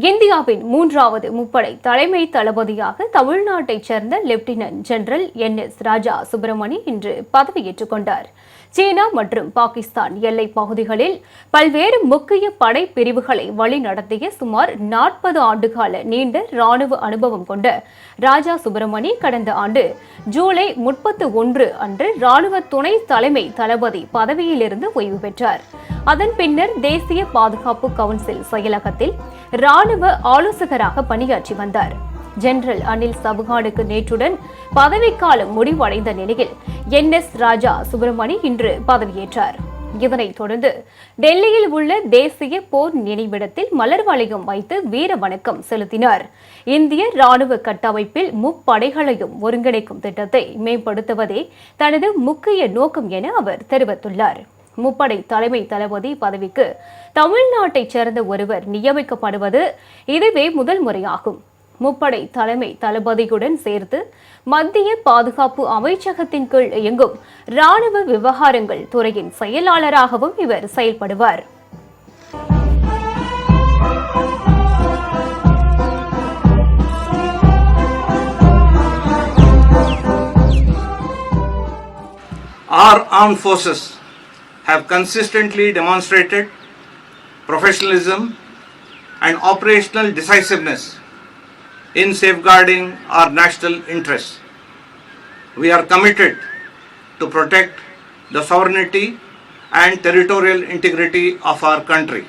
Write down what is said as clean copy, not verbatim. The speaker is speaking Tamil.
இந்தியாவின் மூன்றாவது முப்படை தலைமை தளபதியாக தமிழ்நாட்டைச் சேர்ந்த லெப்டினன்ட் ஜெனரல் NS ராஜா சுப்பிரமணி இன்று பதவியேற்றுக் கொண்டார். சீனா மற்றும் பாகிஸ்தான் எல்லைப் பகுதிகளில் பல்வேறு முக்கிய படை பிரிவுகளை வழிநடத்திய சுமார் 40 ஆண்டுகால நீண்ட ராணுவ அனுபவம் கொண்ட ராஜா சுப்பிரமணி கடந்த ஆண்டு ஜூலை 31 அன்று ராணுவ துணை தலைமை தளபதி பதவியிலிருந்து ஓய்வு பெற்றார். அதன் பின்னர் தேசிய பாதுகாப்பு கவுன்சில் செயலகத்தில் ராணுவ ஆலோசகராக பணியாற்றி வந்தார். ஜெனரல் அனில் சபுகானுக்கு நேற்றுடன் பதவிக்காலம் முடிவடைந்த நிலையில் NS ராஜா சுப்பிரமணி இன்று பதவியேற்றார். இதனைத் தொடர்ந்து டெல்லியில் உள்ள தேசிய போர் நினைவிடத்தில் மலர் வளையம் வைத்து வீர வணக்கம் செலுத்தினார். இந்திய ராணுவ கட்டமைப்பில் முப்படைகளையும் ஒருங்கிணைக்கும் திட்டத்தை மேம்படுத்துவதே தனது முக்கிய நோக்கம் என அவர் தெரிவித்துள்ளார். முப்படை தலைமை தளபதி பதவிக்கு தமிழ்நாட்டைச் சேர்ந்த ஒருவர் நியமிக்கப்படுவது இதுவே முதல் முறையாகும். முப்படை தலைமை தளபதியுடன் சேர்த்து மத்திய பாதுகாப்பு அமைச்சகத்தின் கீழ் இயங்கும் ராணுவ விவகாரங்கள் துறையின் செயலாளராகவும் இவர் செயல்படுவார். Our armed forces have consistently demonstrated professionalism and operational decisiveness in safeguarding our national interests. We are committed to protect the sovereignty and territorial integrity of our country.